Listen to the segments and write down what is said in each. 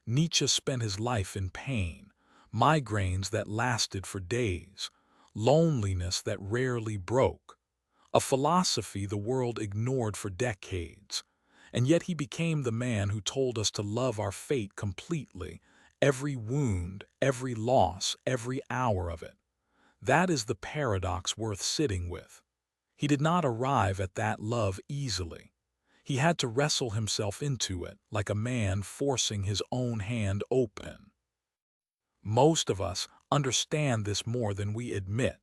Nietzsche spent his life in pain, migraines that lasted for days, loneliness that rarely broke, a philosophy the world ignored for decades. And yet he became the man who told us to love our fate completely, every wound, every loss, every hour of it. That is the paradox worth sitting with. He did not arrive at that love easily. He had to wrestle himself into it, like a man forcing his own hand open. Most of us understand this more than we admit.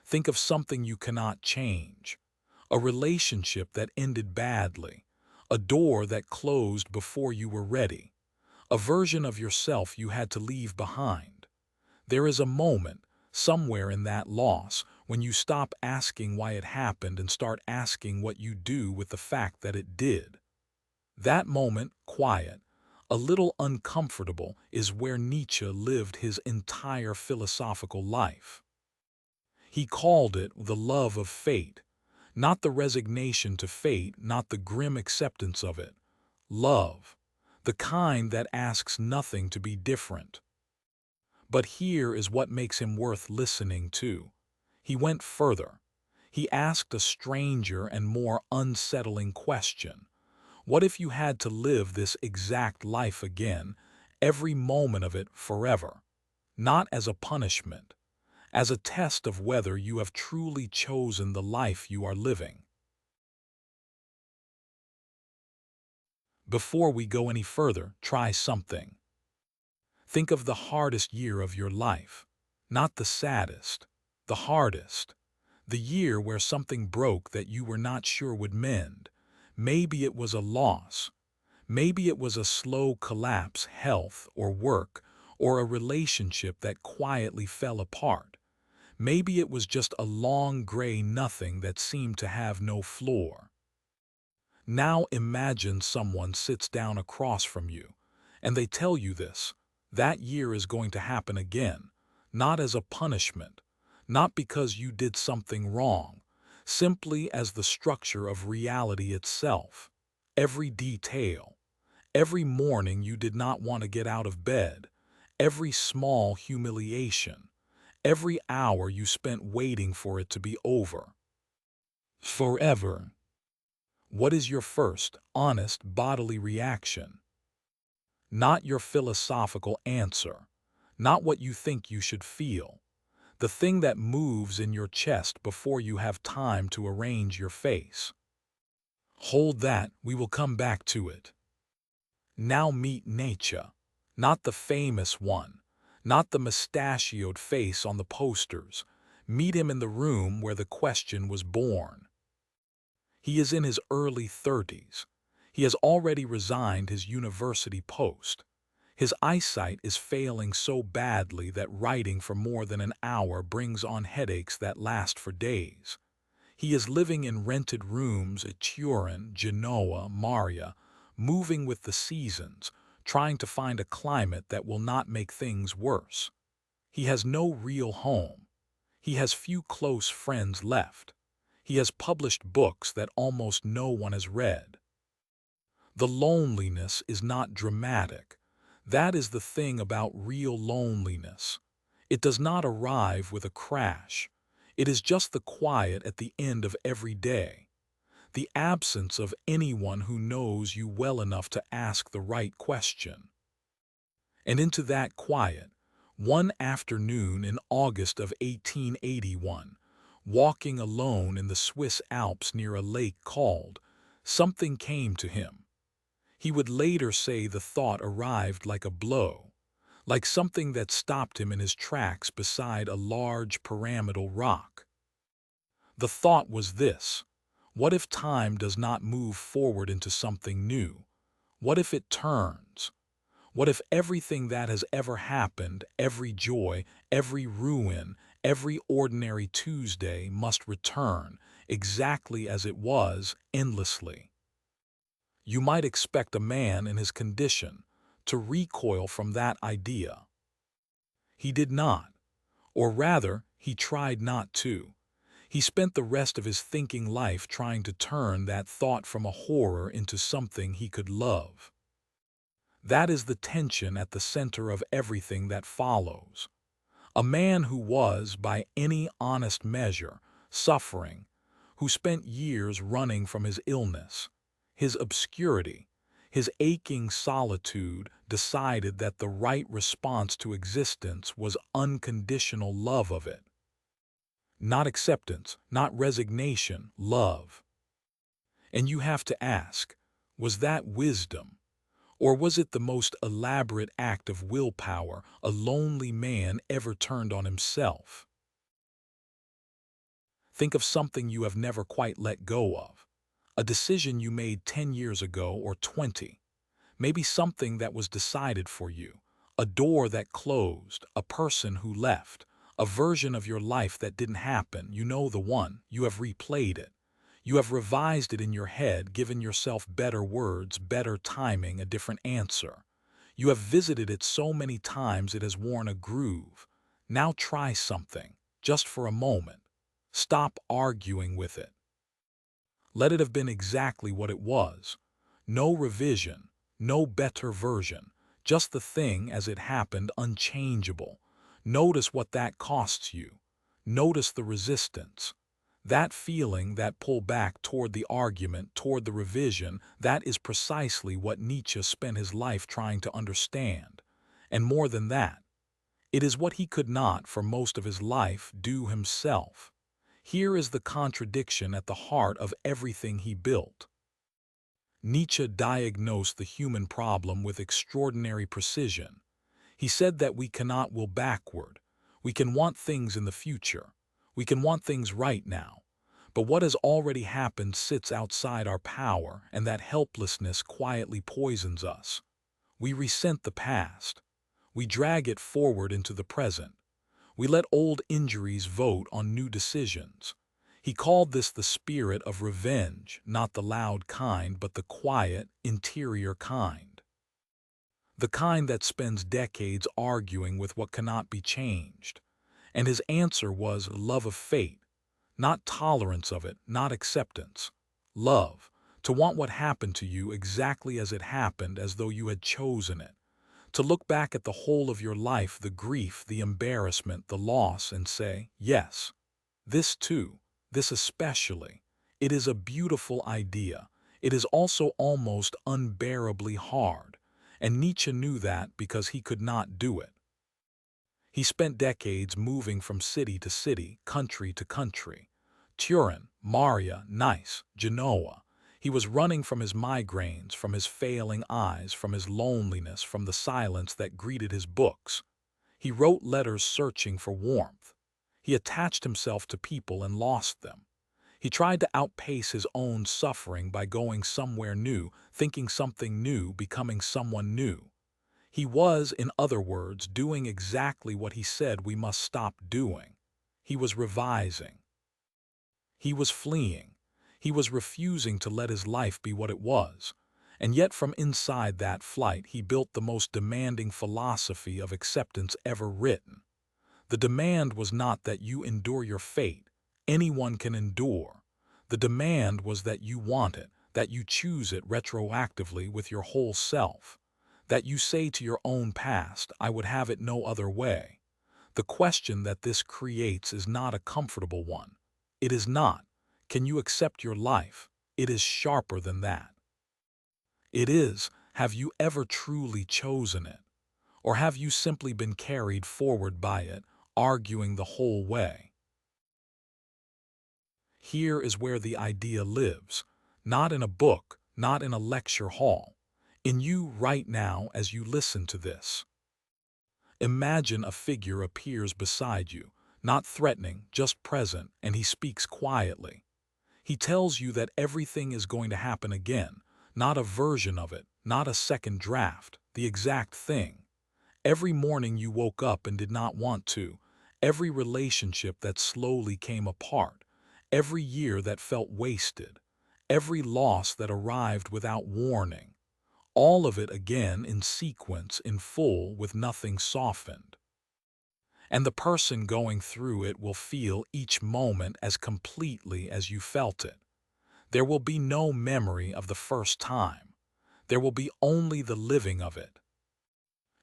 Think of something you cannot change, a relationship that ended badly, a door that closed before you were ready, a version of yourself you had to leave behind. There is a moment, somewhere in that loss, when you stop asking why it happened and start asking what you do with the fact that it did. That moment, quiet, a little uncomfortable, is where Nietzsche lived his entire philosophical life. He called it the love of fate, not the resignation to fate, not the grim acceptance of it. Love, the kind that asks nothing to be different. But here is what makes him worth listening to. He went further. He asked a stranger and more unsettling question. What if you had to live this exact life again, every moment of it forever? Not as a punishment, as a test of whether you have truly chosen the life you are living. Before we go any further, try something. Think of the hardest year of your life. Not the saddest, the hardest. The year where something broke that you were not sure would mend. Maybe it was a loss. Maybe it was a slow collapse, health or work, or a relationship that quietly fell apart. Maybe it was just a long gray nothing that seemed to have no floor. Now imagine someone sits down across from you, and they tell you this. That year is going to happen again, not as a punishment, not because you did something wrong, simply as the structure of reality itself. Every detail, every morning you did not want to get out of bed, every small humiliation, every hour you spent waiting for it to be over. Forever. What is your first, honest bodily reaction? Not your philosophical answer, not what you think you should feel, the thing that moves in your chest before you have time to arrange your face. Hold that, we will come back to it. Now meet Nietzsche, not the famous one, not the mustachioed face on the posters. Meet him in the room where the question was born. He is in his early 30s. He has already resigned his university post. His eyesight is failing so badly that writing for more than an hour brings on headaches that last for days. He is living in rented rooms at Turin, Genoa, Maria, moving with the seasons, trying to find a climate that will not make things worse. He has no real home. He has few close friends left. He has published books that almost no one has read. The loneliness is not dramatic. That is the thing about real loneliness. It does not arrive with a crash. It is just the quiet at the end of every day, the absence of anyone who knows you well enough to ask the right question. And into that quiet, one afternoon in August of 1881, walking alone in the Swiss Alps near a lake called, something came to him. He would later say the thought arrived like a blow, like something that stopped him in his tracks beside a large pyramidal rock. The thought was this: what if time does not move forward into something new? What if it turns? What if everything that has ever happened, every joy, every ruin, every ordinary Tuesday must return, exactly as it was, endlessly? You might expect a man in his condition to recoil from that idea. He did not, or rather, he tried not to. He spent the rest of his thinking life trying to turn that thought from a horror into something he could love. That is the tension at the center of everything that follows. A man who was, by any honest measure, suffering, who spent years running from his illness, his obscurity, his aching solitude, decided that the right response to existence was unconditional love of it. Not acceptance, not resignation, love. And you have to ask, was that wisdom? Or was it the most elaborate act of willpower a lonely man ever turned on himself? Think of something you have never quite let go of. A decision you made 10 years ago or 20. Maybe something that was decided for you. A door that closed, a person who left, a version of your life that didn't happen. You know the one. You have replayed it. You have revised it in your head, given yourself better words, better timing, a different answer. You have visited it so many times it has worn a groove. Now try something, just for a moment. Stop arguing with it. Let it have been exactly what it was. No revision, no better version, just the thing as it happened, unchangeable. Notice what that costs you. Notice the resistance. That feeling, that pull back toward the argument, toward the revision, that is precisely what Nietzsche spent his life trying to understand. And more than that, it is what he could not, for most of his life, do himself. Here is the contradiction at the heart of everything he built. Nietzsche diagnosed the human problem with extraordinary precision. He said that we cannot will backward. We can want things in the future. We can want things right now. But what has already happened sits outside our power, and that helplessness quietly poisons us. We resent the past. We drag it forward into the present. We let old injuries vote on new decisions. He called this the spirit of revenge, not the loud kind, but the quiet, interior kind. The kind that spends decades arguing with what cannot be changed. And his answer was love of fate, not tolerance of it, not acceptance. Love, to want what happened to you exactly as it happened, as though you had chosen it. To look back at the whole of your life, the grief, the embarrassment, the loss, and say, yes, this too, this especially. It is a beautiful idea. It is also almost unbearably hard. And Nietzsche knew that because he could not do it. He spent decades moving from city to city, country to country. Turin, Maria, Nice, Genoa. He was running from his migraines, from his failing eyes, from his loneliness, from the silence that greeted his books. He wrote letters searching for warmth. He attached himself to people and lost them. He tried to outpace his own suffering by going somewhere new, thinking something new, becoming someone new. He was, in other words, doing exactly what he said we must stop doing. He was revising. He was fleeing. He was refusing to let his life be what it was. And yet from inside that flight he built the most demanding philosophy of acceptance ever written. The demand was not that you endure your fate. Anyone can endure. The demand was that you want it, that you choose it retroactively with your whole self. That you say to your own past, I would have it no other way. The question that this creates is not a comfortable one. It is not, can you accept your life? It is sharper than that. It is, have you ever truly chosen it? Or have you simply been carried forward by it, arguing the whole way? Here is where the idea lives, not in a book, not in a lecture hall, in you right now as you listen to this. Imagine a figure appears beside you, not threatening, just present, and he speaks quietly. He tells you that everything is going to happen again, not a version of it, not a second draft, the exact thing. Every morning you woke up and did not want to, every relationship that slowly came apart, every year that felt wasted, every loss that arrived without warning. All of it again in sequence, in full, with nothing softened. And the person going through it will feel each moment as completely as you felt it. There will be no memory of the first time. There will be only the living of it.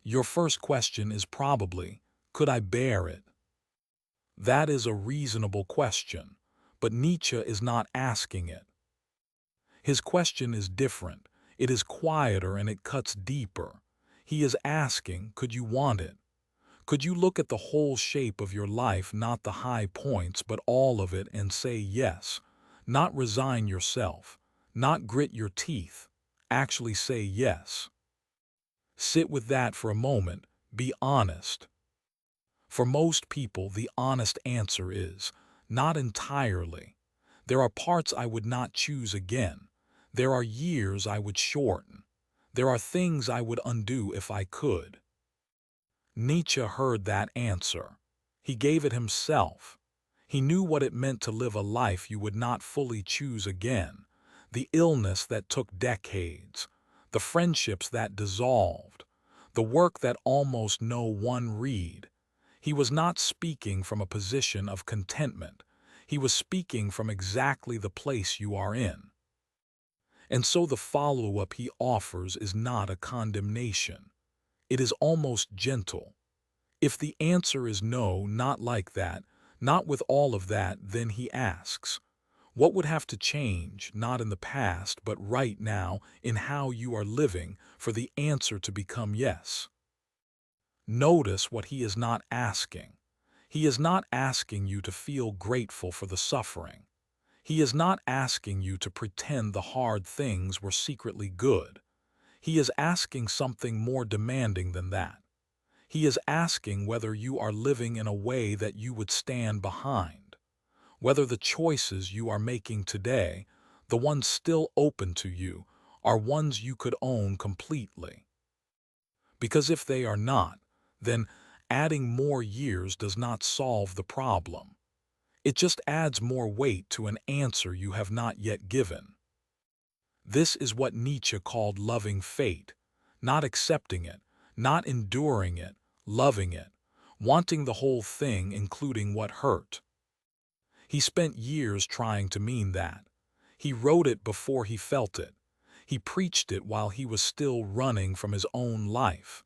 Your first question is probably, could I bear it? That is a reasonable question, but Nietzsche is not asking it. His question is different. It is quieter and it cuts deeper. He is asking, could you want it? Could you look at the whole shape of your life, not the high points, but all of it, and say yes? Not resign yourself, not grit your teeth, actually say yes. Sit with that for a moment, be honest. For most people, the honest answer is, not entirely. There are parts I would not choose again. There are years I would shorten. There are things I would undo if I could. Nietzsche heard that answer. He gave it himself. He knew what it meant to live a life you would not fully choose again, the illness that took decades, the friendships that dissolved, the work that almost no one read. He was not speaking from a position of contentment. He was speaking from exactly the place you are in. And so the follow-up he offers is not a condemnation. It is almost gentle. If the answer is no, not like that, not with all of that, then he asks, what would have to change, not in the past, but right now, in how you are living, for the answer to become yes? Notice what he is not asking. He is not asking you to feel grateful for the suffering. He is not asking you to pretend the hard things were secretly good. He is asking something more demanding than that. He is asking whether you are living in a way that you would stand behind, whether the choices you are making today, the ones still open to you, are ones you could own completely. Because if they are not, then adding more years does not solve the problem. It just adds more weight to an answer you have not yet given. This is what Nietzsche called loving fate, not accepting it, not enduring it, loving it, wanting the whole thing, including what hurt. He spent years trying to mean that. He wrote it before he felt it. He preached it while he was still running from his own life.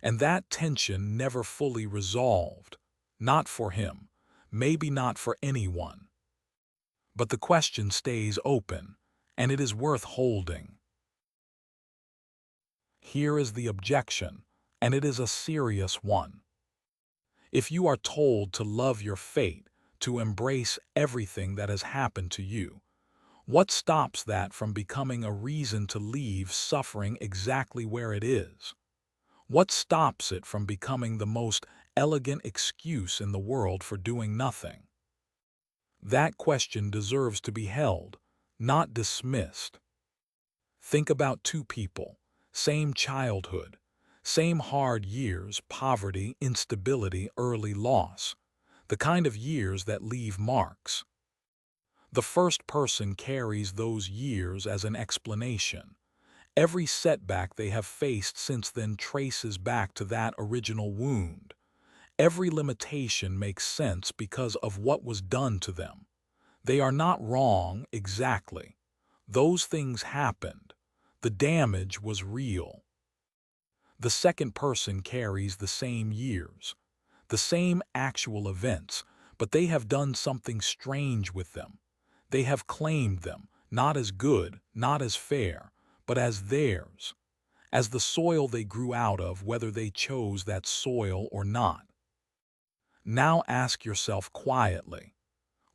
And that tension never fully resolved. Not for him, maybe not for anyone. But the question stays open, and it is worth holding. Here is the objection, and it is a serious one. If you are told to love your fate, to embrace everything that has happened to you, what stops that from becoming a reason to leave suffering exactly where it is? What stops it from becoming the most elegant excuse in the world for doing nothing? That question deserves to be held, not dismissed. Think about two people, same childhood, same hard years, poverty, instability, early loss, the kind of years that leave marks. The first person carries those years as an explanation. Every setback they have faced since then traces back to that original wound. Every limitation makes sense because of what was done to them. They are not wrong exactly. Those things happened. The damage was real. The second person carries the same years, the same actual events, but they have done something strange with them. They have claimed them, not as good, not as fair, but as theirs, as the soil they grew out of, whether they chose that soil or not. Now ask yourself quietly,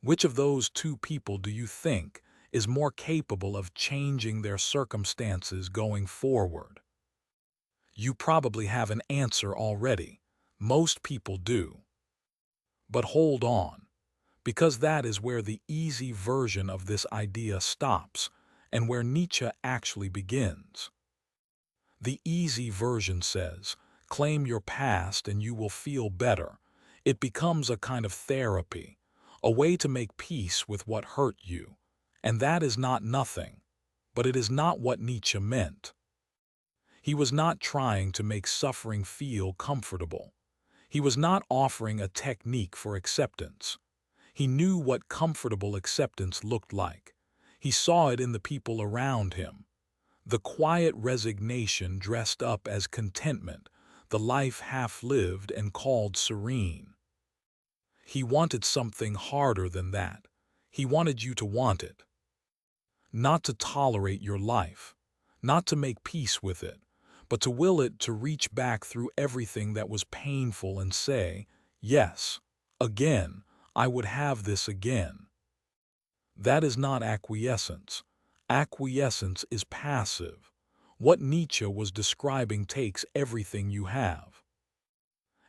which of those two people do you think is more capable of changing their circumstances going forward? You probably have an answer already. Most people do. But hold on, because that is where the easy version of this idea stops and where Nietzsche actually begins. The easy version says, claim your past and you will feel better. It becomes a kind of therapy, a way to make peace with what hurt you. And that is not nothing, but it is not what Nietzsche meant. He was not trying to make suffering feel comfortable. He was not offering a technique for acceptance. He knew what comfortable acceptance looked like. He saw it in the people around him. The quiet resignation dressed up as contentment, the life half-lived and called serene. He wanted something harder than that. He wanted you to want it. Not to tolerate your life, not to make peace with it, but to will it to reach back through everything that was painful and say, yes, again, I would have this again. That is not acquiescence. Acquiescence is passive. What Nietzsche was describing takes everything you have.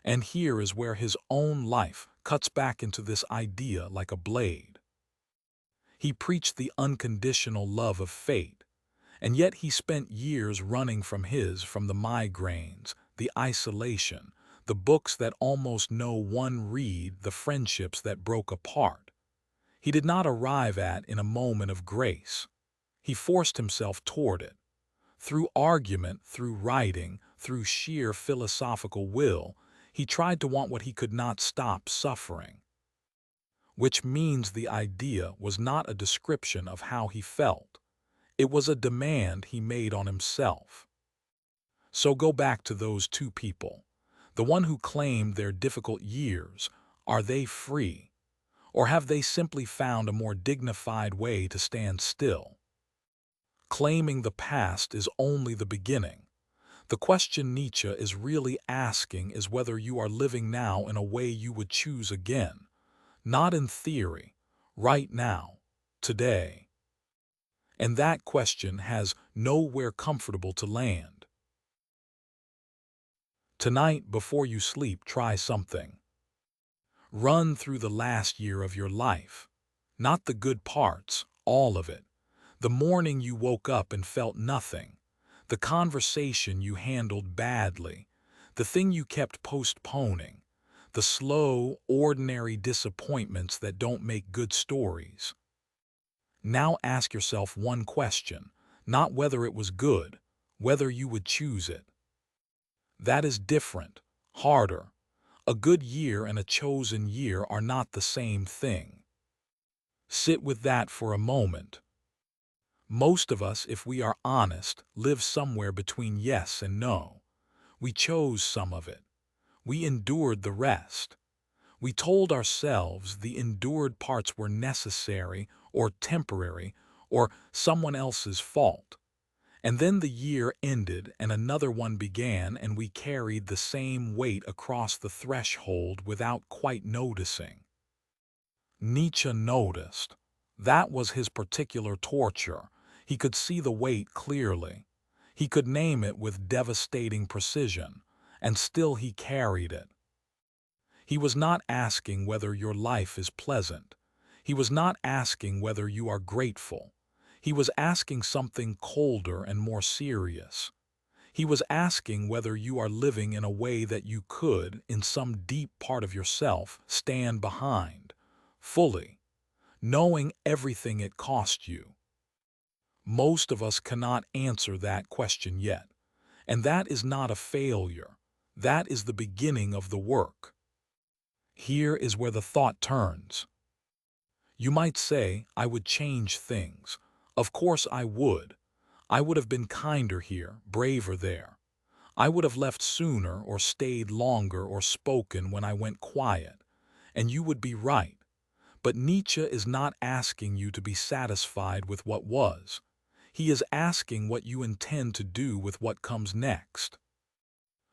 And here is where his own life cuts back into this idea like a blade. He preached the unconditional love of fate, and yet he spent years running from the migraines, the isolation, the books that almost no one read, the friendships that broke apart. He did not arrive in a moment of grace. He forced himself toward it. Through argument, through writing, through sheer philosophical will, he tried to want what he could not stop suffering. Which means the idea was not a description of how he felt. It was a demand he made on himself. So go back to those two people. The one who claimed their difficult years, are they free? Or have they simply found a more dignified way to stand still? Claiming the past is only the beginning. The question Nietzsche is really asking is whether you are living now in a way you would choose again. Not in theory, right now, today. And that question has nowhere comfortable to land. Tonight, before you sleep, try something. Run through the last year of your life. Not the good parts, all of it. The morning you woke up and felt nothing. The conversation you handled badly. The thing you kept postponing. The slow, ordinary disappointments that don't make good stories. Now ask yourself one question, not whether it was good, whether you would choose it. That is different, harder. A good year and a chosen year are not the same thing. Sit with that for a moment. Most of us, if we are honest, live somewhere between yes and no. We chose some of it. We endured the rest. We told ourselves the endured parts were necessary or temporary or someone else's fault. And then the year ended and another one began, and we carried the same weight across the threshold without quite noticing. Nietzsche noticed. That was his particular torture. He could see the weight clearly. He could name it with devastating precision, and still he carried it. He was not asking whether your life is pleasant. He was not asking whether you are grateful. He was asking something colder and more serious. He was asking whether you are living in a way that you could, in some deep part of yourself, stand behind, fully, knowing everything it cost you. Most of us cannot answer that question yet, and that is not a failure. That is the beginning of the work. Here is where the thought turns. You might say, I would change things. Of course I would. I would have been kinder here, braver there. I would have left sooner or stayed longer or spoken when I went quiet. And you would be right. But Nietzsche is not asking you to be satisfied with what was. He is asking what you intend to do with what comes next.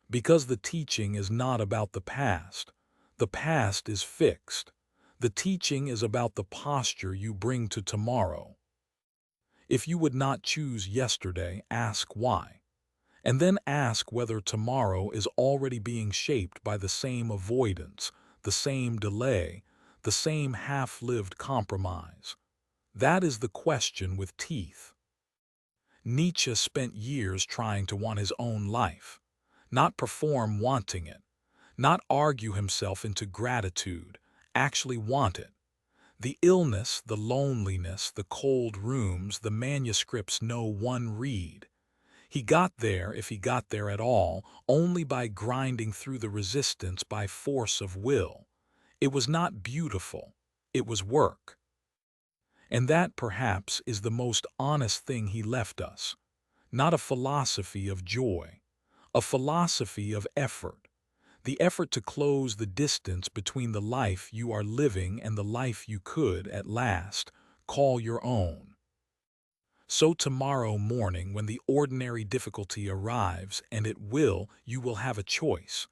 Because the teaching is not about the past. The past is fixed. The teaching is about the posture you bring to tomorrow. If you would not choose yesterday, ask why. And then ask whether tomorrow is already being shaped by the same avoidance, the same delay, the same half-lived compromise. That is the question with teeth. Nietzsche spent years trying to want his own life, not perform wanting it, not argue himself into gratitude, actually want it. The illness, the loneliness, the cold rooms, the manuscripts no one read. He got there, if he got there at all, only by grinding through the resistance by force of will. It was not beautiful. It was work. And that, perhaps, is the most honest thing he left us. Not a philosophy of joy. a philosophy of effort, the effort to close the distance between the life you are living and the life you could, at last, call your own. So tomorrow morning, when the ordinary difficulty arrives, and it will, you will have a choice.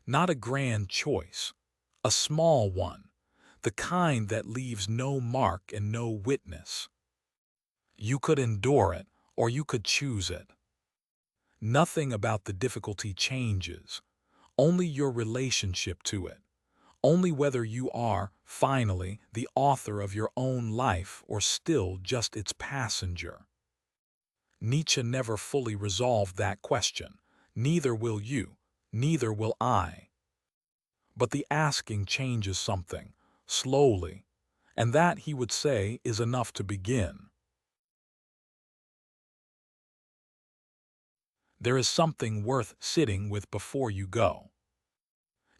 Not a grand choice, a small one, the kind that leaves no mark and no witness. You could endure it, or you could choose it. Nothing about the difficulty changes, only your relationship to it, only whether you are, finally, the author of your own life or still just its passenger. Nietzsche never fully resolved that question. Neither will you, neither will I. But the asking changes something, slowly, and that, he would say, is enough to begin. There is something worth sitting with before you go.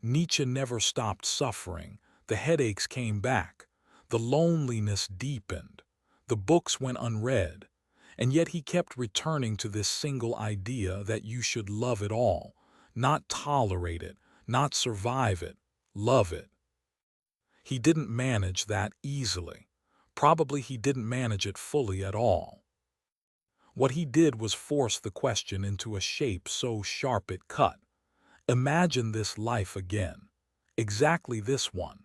Nietzsche never stopped suffering. The headaches came back. The loneliness deepened. The books went unread. And yet he kept returning to this single idea that you should love it all, not tolerate it, not survive it, love it. He didn't manage that easily. Probably he didn't manage it fully at all. What he did was force the question into a shape so sharp it cut. Imagine this life again. Exactly this one.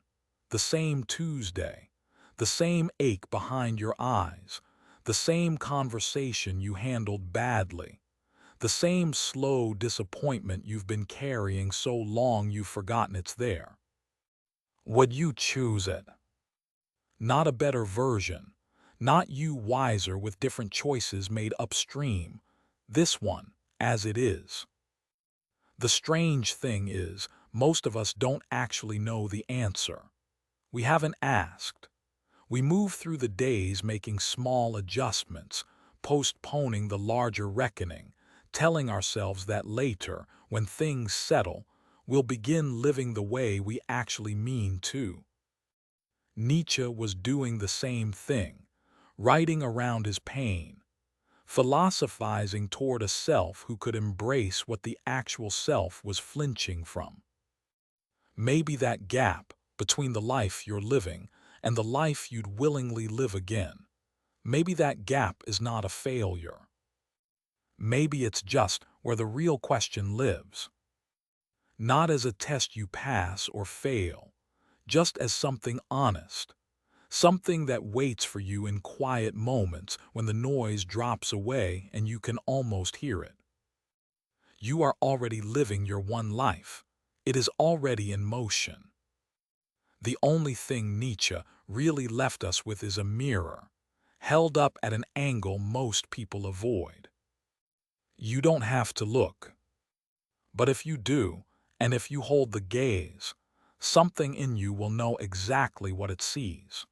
The same Tuesday. The same ache behind your eyes. The same conversation you handled badly. The same slow disappointment you've been carrying so long you've forgotten it's there. Would you choose it? Not a better version. Not you wiser with different choices made upstream. This one, as it is. The strange thing is, most of us don't actually know the answer. We haven't asked. We move through the days making small adjustments, postponing the larger reckoning, telling ourselves that later, when things settle, we'll begin living the way we actually mean to. Nietzsche was doing the same thing, writing around his pain, philosophizing toward a self who could embrace what the actual self was flinching from. Maybe that gap between the life you're living and the life you'd willingly live again, maybe that gap is not a failure. Maybe it's just where the real question lives. Not as a test you pass or fail, just as something honest, something that waits for you in quiet moments when the noise drops away and you can almost hear it. You are already living your one life. It is already in motion. The only thing Nietzsche really left us with is a mirror, held up at an angle most people avoid. You don't have to look. But if you do, and if you hold the gaze, something in you will know exactly what it sees.